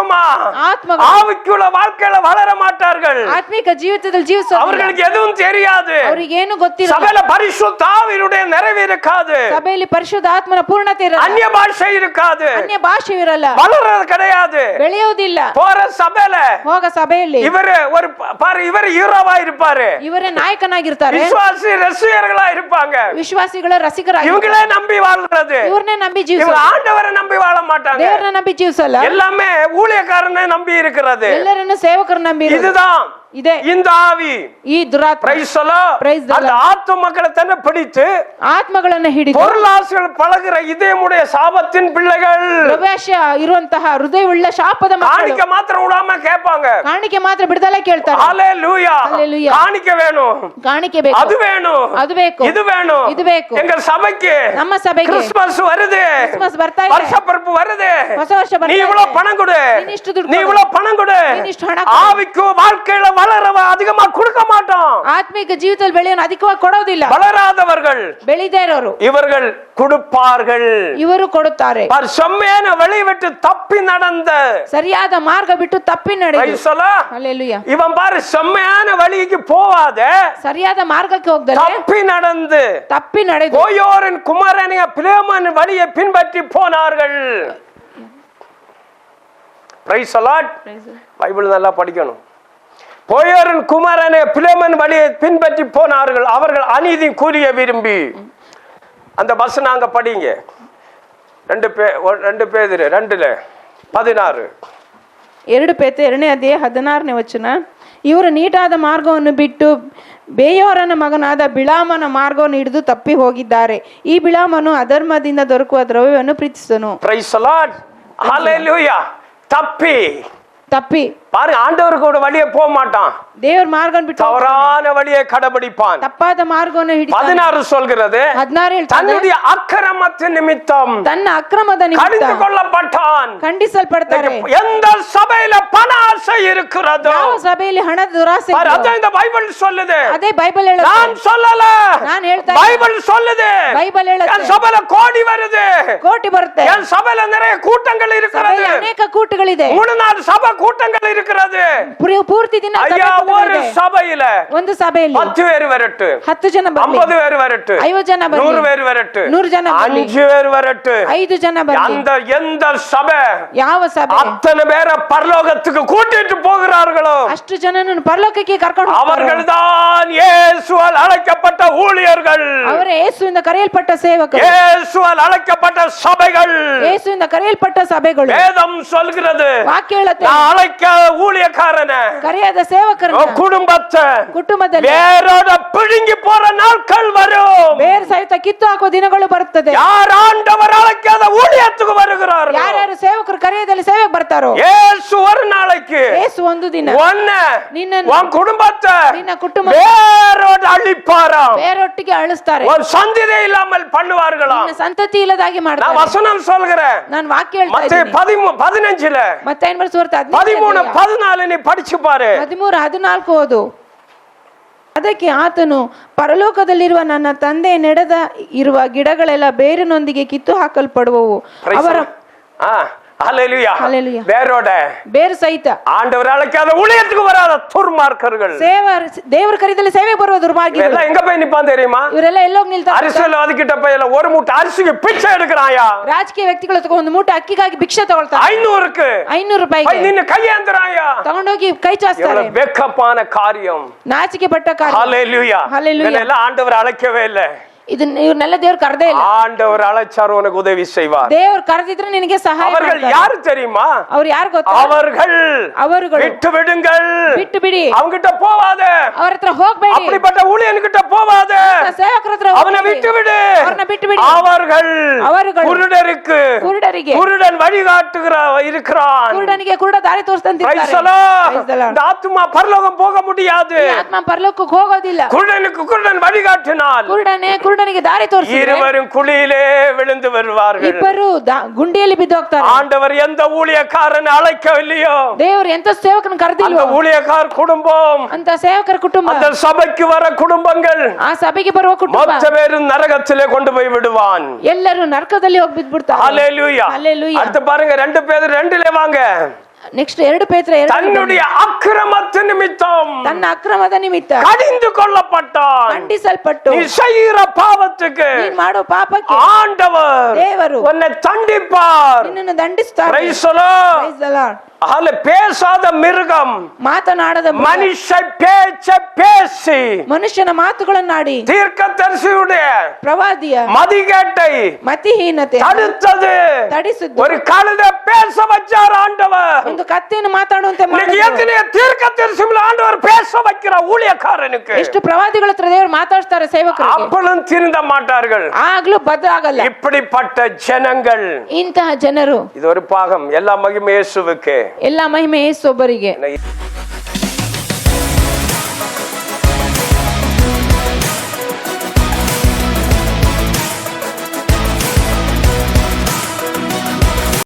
ಆತ್ಮಗಳು ஆவிக்குள்ள வாழ்க்கையில வளர மாட்டார்கள். ಆತ್ಮಿಕ ಜೀವಿತದಲ್ಲಿ ಜೀವಿಸೋ அவர்களுக்கு எதுவும் தெரியாது. ಅವರಿಗೆ ಏನು ಗೊತ್ತಿಲ್ಲ. சபையில பரிசுத்த ஆவியினுடைய நிறைவு இருக்காது. ಸಭೆಯಲ್ಲಿ ಪರಿಶುದ್ಧ ಆತ್ಮನ ಪೂರ್ಣತೆ ಇರಲ್ಲ. அந்நிய பாஷை இருக்காது. ಅನ್ಯ ಭಾಷೆ ಇರಲ್ಲ. வளர்றது கிடையாது. ಬೆಳೆಯುವುದಿಲ್ಲ. போற சபையில ಹೋಗ ಸಭೆಯಲ್ಲಿ இவரு ஒரு பாரு, இவர் ஹீரோவா இருப்பாரு. ಇವರೇ ನಾಯಕನಾಗಿರ್ತಾರೆ. விசுவாசி ரசிகர்களா இருப்பாங்க. ವಿಶ್ವಾಸಿಗಳ ರಸಿಕರಾಗಿ இவங்களே நம்பி வாழ்றது. ಇವ್ರನ್ನೇ ನಂಬಿ இவங்க ಜೀವಿಸಲ್ಲ. ஆண்டவரை நம்பி வாழ மாட்டாங்க. ದೇವರನ್ನ ನಂಬಿ ಜೀವಿಸಲ್ಲ. எல்லாமே ஊழியக்காரனை நம்பி இருக்கிறது. ಎಲ್ಲರನ್ನು ಸೇವಕರು ನಂಬಿ இதுதான் ಇದೆ இந்த ஆவி. ಈ ದುರಾತ್ಮ. Praise the Lord. Praise the அந்த ஆத்துமக்களை தன்னை பிடித்து ಆತ್ಮಗಳನ್ನ ಹಿಡಿದು பொருளாசைகள் பழகுற இதயமுடைய சாபத்தின் பிள்ளைகள் ಪ್ರವೇಶ ಇರುವಂತಹ ಹೃದಯವುಳ್ಳ ಶಾಪದ ಮಕ್ಕಳು காணிக்க மாத்திரம் விடாம கேட்பாங்க. ಕಾಣಿಕೆ ಮಾತ್ರ ಬಿಡದಲ್ಲ ಕೇಳ್ತಾರೆ. ஹalleluya. Hallelujah. காணிக்க வேணும், ಕಾಣಿಕೆ ಬೇಕು, அது வேணும், ಅದು ಬೇಕು, இது வேணும், ಇದು ಬೇಕು. எங்க சபைக்கு ನಮ್ಮ ಸಭೆಗೆ கிறிஸ்மஸ் வருது, ಕ್ರಿಸ್ಮಸ್ ಬರ್ತಾ ಇದೆ, வருஷப்பிறப்பு வருது, ಹೊಸ ವರ್ಷ நீ ಬರ್ತಾ இவ்வளவு ಇದೆ, பணம் கொடு, ನೀನು ಇಷ್ಟು ದುಡ್ಡು நீ ಕೊಡು, இவ்வளவு பணம் கொடு. ನೀನು ಇಷ್ಟು ಹಣ ಕೊಡು. ஆவிக்கு வாழ்க்கையில வளரவ அதிகமா கொடுக்க மாட்டோம். ಆತ್ಮಿಕ ಜೀವಿತದಲ್ಲಿ ಬೆಳೆಯೋನು ಅಧಿಕವಾಗಿ ಕೊಡೋದಿಲ್ಲ. வளராதவர்கள் ಬೆಳೆದೇ ಇರೋರು இவர்கள் கொடுப்பார்கள். ಇವರು ಕೊಡುತ್ತಾರೆ. செம்மையான வழி விட்டு தப்பி நடந்த ಸರಿಯಾದ ಮಾರ್ಗ ಬಿಟ್ಟು ತಪ್ಪಿ ನಡೆದು. ಹಲ್ಲೆಲೂಯಾ. இவன் பாரு செம்மையான வழிக்கு போவாத ಸರಿಯಾದ ಮಾರ್ಗಕ್ಕೆ ಹೋಗದಲೆ தப்பி ನಡೆದು போயோரின் குமாரனிய பிலேமன் வழியை பின்பற்றி போனார்கள். Price the Lord. பைபிள் நல்லா படிக்கணும். போயோரின் குமாரனை பிலேமன் வழியை பின்பற்றி போனார்கள். அவர்கள் அநீதி கூலிய விரும்பி. அந்த பஸ் நாங்க படிங்க. 2 பேதுரு 2:16. 2 ಪೇತ್ರ 2ನೇ ಅಧ್ಯಾಯ 16ನೇ ವಚನ. ಇವರು ನೀಟಾದ ಮಾರ್ಗವನ್ನು ಬಿಟ್ಟು ಬೇಯೋರನ ಮಗನಾದ ಬಿಳಾಮನ ಮಾರ್ಗವನ್ನು ಹಿಡಿದು ತಪ್ಪಿ ಹೋಗಿದ್ದಾರೆ. ಈ ಬಿಳಾಮನು ಅಧರ್ಮದಿಂದ ದೊರಕುವ ದ್ರವ್ಯವನ್ನು ಪ್ರೀತಿಸನು. Praise the lord. ಹಲ್ಲೆಲೂಯಾ. ತಪ್ಪಿ பாருங்க, ஆண்டவருக்கு ஒரு வழியே போக மாட்டான், ದೇವ್ರ ಮಾರ್ಗನ ಬಿಟ್ಟು தவறான வழியை கடைபிடிப்பான். ತಪ್ಪಾದ ಮಾರ್ಗವನ್ನು ಹಿಡಿತಾನೆ. 16 சொல்கிறது, 16 ಹೇಳ್ತಾನೆ, தன்னுடைய அக்கிரமத்தின் நிமித்தம் ತನ್ನ ಅಕ್ರಮದ ನಿಮಿತ್ತ கடிந்து கொள்ளப்பட்டான். ಖಂಡಿಸಲ್ಪಡ್ತಾರೆ. எந்த சபையில பண ஆசை இருக்கிறதோ, ಯಾವ ಸಭೆಯಲ್ಲಿ ಹಣದ ದುರಾಸೆ பாரு, ಇದೆಯೋ, அதான் இந்த பைபிள் சொல்லுது. ಅದೇ ಬೈಬಲ್ ಹೇಳುತ್ತೆ. நான் சொல்லல, நான் ಹೇಳ್ತಾ பைபிள் சொல்லுது. ಬೈಬಲ್ என் ಹೇಳುತ್ತೆ. சபையில கோடி வருது, ಕೋಟಿ ಬರುತ್ತೆ. என் சபையில நிறைய கூட்டங்கள் இருக்கிறது, ಸಭೆಯಲ್ಲಿ ಅನೇಕ ಕೂಟಗಳಿದೆ. 3-4 சபை கூட்டங்கள் இருக்கிறது. ಪೂರ್ತಿ ದಿನ ஐயா, ஒரு சபையில ಒಂದು ಸಭೆಯಲ್ಲಿ 10 பேர் வரட்டு, 10 ಜನ ಬರಲಿ, 50 பேர் வரட்டு, 50 ಜನ ಬರಲಿ, 100 பேர் வரட்டு, 100 ಜನ ಬರಲಿ, 5 பேர் வரட்டு, 5 ಜನ ಬರಲಿ, அந்த எந்த சபை ಯಾವ ಸಭೆ அத்தனை பேரை பரலோகத்துக்கு கூட்டிட்டு போகிறார்களோ ಅಷ್ಟು ಜನನನ್ನು ಪರಲೋಕಕ್ಕೆ ಕರ್ಕೊಂಡು அவர்கள் தான் இயேசுவால் அழைக்கப்பட்ட ஊழியர்கள், ಅವರೇ ಯೇಸುವಿಂದ ಕರೆಯಲ್ಪಟ್ಟ ಸೇವಕರು, இயேசுவால் அழைக்கப்பட்ட சபைகள். ಯೇಸುವಿಂದ ಕರೆಯಲ್ಪಟ್ಟ ಸಭೆಗಳು. வேதம் சொல்கிறது, ವಾಕ್ಯ ಹೇಳುತ್ತೆ, நான் அழைக்க ஊழியக்காரன ಕರೆಯಾದ ಸೇವಕರನ್ನ குடும்பத்தை ಕುಟುಂಬದಲ್ಲಿ வேரோட பிடுங்கி போற நாட்கள் வரும். ಬೇರೆ ಸಹಿತ ಕಿತ್ತು ಹಾಕುವ ದಿನಗಳು ಬರುತ್ತದೆ. யார் ஆண்டவர் அழைக்காத ஊழியத்துக்கு வருகிறார்கள், ಯಾರ್ಯಾರು ಸೇವಕರು ಕರೆಯದಲ್ಲಿ ಸೇವೆಗೆ ಬರ್ತಾರೋ, இயேசு ஒரு நாளைக்கு ಯೇಸು ಒಂದು ದಿನ ஒன்ன ನಿನ್ನನ್ನು உன் குடும்பத்தை ನಿನ್ನ ಕುಟುಂಬ வேரோட அழிப்பாராம். ಬೇರೊಟ್ಟಿಗೆ ಅಳಿಸ್ತಾರೆ. ஒரு சந்ததியே இல்லாமல் பண்ணுவார்களாம். ನಿನ್ನ ಸಂತತಿ ಇಲ್ಲದಾಗಿ நான் ಮಾಡ್ತಾರೆ. வசனம் சொல்கிறேன், ನಾನು ವಾಕ್ಯ ಹೇಳ್ತಾ மத்தேயு ಇದ್ದೀನಿ. 15 ಮತ್ತೆ 13 14 நீ படிச்சு பாரு. 14 ಓದು. ಅದಕ್ಕೆ ಆತನು, ಪರಲೋಕದಲ್ಲಿರುವ ನನ್ನ ತಂದೆ ನೆಡದ ಇರುವ ಗಿಡಗಳೆಲ್ಲ ಬೇರಿನೊಂದಿಗೆ ಕಿತ್ತು ಹಾಕಲ್ಪಡುವವು. ಅವರ ஹல்லேலூயா, ஹல்லேலூயா. வேரோட ಬೇರು ಸಹಿತ ஆண்டவர் அழைக்காத ஊழியத்துக்கு வராத துர்மார்க்கர்கள் ದೇವರ ಕರೆದಲ್ಲಿ ಸೇವೆಗೆ ಬರುವ ದುರ್ಮಾರ್ಗಿಗಳು எல்லாம் எங்க போய் நிப்பான் தெரியுமா? ಇವರೆಲ್ಲ ಎಲ್ಲೋಗಿ ನಿಲ್ತಾರೆ? அரசியல்வாதி கிட்ட போய் எல்லாம் ஒரு மூட்டை அரிசிக்கு பிச்சை எடுக்கிறாயா, ರಾಜಕೀಯ ವ್ಯಕ್ತಿಗಳು ತಗೊಂಡು ಒಂದು ಮೂಟೆ ಅಕ್ಕಿಗಾಗಿ ಭಿಕ್ಷೆ ತಗೊಳ್ತಾರೆ. 500க்கு 500 ರೂಪಾಯಿಗೆ ನಿನ್ನ கையேந்திராயா, ತಗೊಂಡೋಗಿ ಕೈ ಚಾಸ್ತಾರೆ. எவ்வளவு வெக்கப்பான காரியம். ನಾಚಿಕೆ ಪಟ್ಟ ಕಾರ್ಯ. ஹல்லேலூயா, ஹல்லேலூயா. இதெல்லாம் ஆண்டவர் அழைக்கவே இல்லை. ಇವ್ರನ್ನೆಲ್ಲ ದೇವ್ರು ಕರೆದೇ ಇಲ್ಲ. ஆண்டவர் அழைச்சார், உனக்கு உதவி செய்வார். ದೇವ್ರು ಕರೆದಿದ್ರೆ ನಿನಗೆ ಸಹಾಯ அவர்கள் ಮಾಡ್ತಾರೆ. யாரு தெரியுமா? ಅವ್ರು ಯಾರು ಗೊತ್ತಾ? அவர்கள் விட்டு விடுங்கள், ಬಿಟ್ಟು ಬಿಡಿ, அவங்க கிட்ட போவாத, ಅವ್ರ ಹತ್ರ ಹೋಗ್ಬೇಡಿ, அப்படிப்பட்ட ஊழியன் கிட்ட போவாத, ಸೇವಕರ ಹತ್ರ அவனை விட்டு விடு, ಅವ್ರನ್ನ ಬಿಟ್ಟು ಬಿಡಿ. அவர்கள் குருடருக்கு ಕುರುಡರಿಗೆ குருடன் இருக்கிறான். ಕುರುಡನಿಗೆ ಕುರುಡ ದಾರಿ ತೋರಿಸ್ತಾನೆ. இந்த ஆத்மா பரலோகம் போக முடியாது. ಆತ್ಮ ಪರಲೋಕಕ್ಕೆ ಹೋಗೋದಿಲ್ಲ. குருடனுக்கு குருடன் வழிகாட்டினால் ಕುರುಡನಿಗೆ ದಾರಿ ತೋರಿಸಿದ್ರೆ இருவரும் குழியிலே விழுந்து வருவார்கள். ಇಬ್ಬರು ಗುಂಡಿಯಲ್ಲಿ ಬಿದ್ದು ಹೋಗ್ತಾರೆ. ஆண்டவர் எந்த ஊழியக்காரன் அழைக்கவில்லையோ, ದೇವರು ಎಂತ ಸೇವಕನ ಕರೆದಿಲ್ವೋ, அந்த ஊழியக்கார குடும்பம், ಅಂತ ಸೇವಕರ ಕುಟುಂಬ, அந்த சபைக்கு வர குடும்பங்கள் ಆ ಸಭೆಗೆ ಬರುವ ಕುಟುಂಬ மொத்த பேரும் நரகத்திலே கொண்டு போய் விடுவான். ಎಲ್ಲರೂ ನರಕದಲ್ಲಿ ಹೋಗಿ ಬಿದ್ಬಿಡ್ತಾರೆ. ஹல்லேலூயா, ஹல்லேலூயா. அடுத்து பாருங்க, 2 பேதுரு 2 வாங்க. ನೆಕ್ಸ್ಟ್ 2 ಪೇತ್ರ 2 தன்னுடைய அக்கிரமத்தின் நிமித்தம் ತನ್ನ ಅಕ್ರಮದ ನಿಮಿತ್ತ கடிந்து கொள்ளப்பட்டான். ಖಂಡಿಸಲ್ಪಟ್ಟು நீ செய்கிற பாவத்துக்கு ನೀನ್ ಮಾಡೋ ಪಾಪಕ್ಕೆ ஆண்டவர் ದೇವರು உன்னை தண்டிப்பார். ನಿನ್ನನ್ನು ದಂಡಿಸ್ತಾರೆ. Praise the Lord. Praise the Lord. பேசாத மிருகம் ಮಾತನಾಡದ மனுஷ பேச்ச பேசி ಮನುಷ್ಯನ ಮಾತುಗಳನ್ನಾಡಿ தீர்க்கதரிசியுடைய ಪ್ರವಾದಿಯ மதிகேட்டை ಮತಿಹೀನತೆ ತಡಿಸಿದ್ದು. ஒரு கழுதை பேச வச்சார் ஆண்டவர். ಒಂದು ಕತ್ತೆಯನ್ನು ಮಾತಾಡುವಂತೆ இன்னைக்கு எத்தனை தீர்க்கதரிசிகள் ஆண்டவர் பேச வைக்கிற ஊழியக்காரனுக்கு ಎಷ್ಟು ಪ್ರವಾದಿಗಳ ಹತ್ರ ದೇವರು ಮಾತಾಡ್ತಾರೆ ಸೇವಕರಿಗೆ, அப்பளும் திருந்த மாட்டார்கள். ಆಗ್ಲೂ ಬದಲಾಗಲ್ಲ. இப்படிப்பட்ட ஜனங்கள், ಇಂತಹ ಜನರು, இது ஒரு பாகம். எல்லா மகிமை இயேசுவுக்கே. ಎಲ್ಲ ಮಹಿಮೆ ಯೇಸು ಒಬ್ಬರಿಗೆ.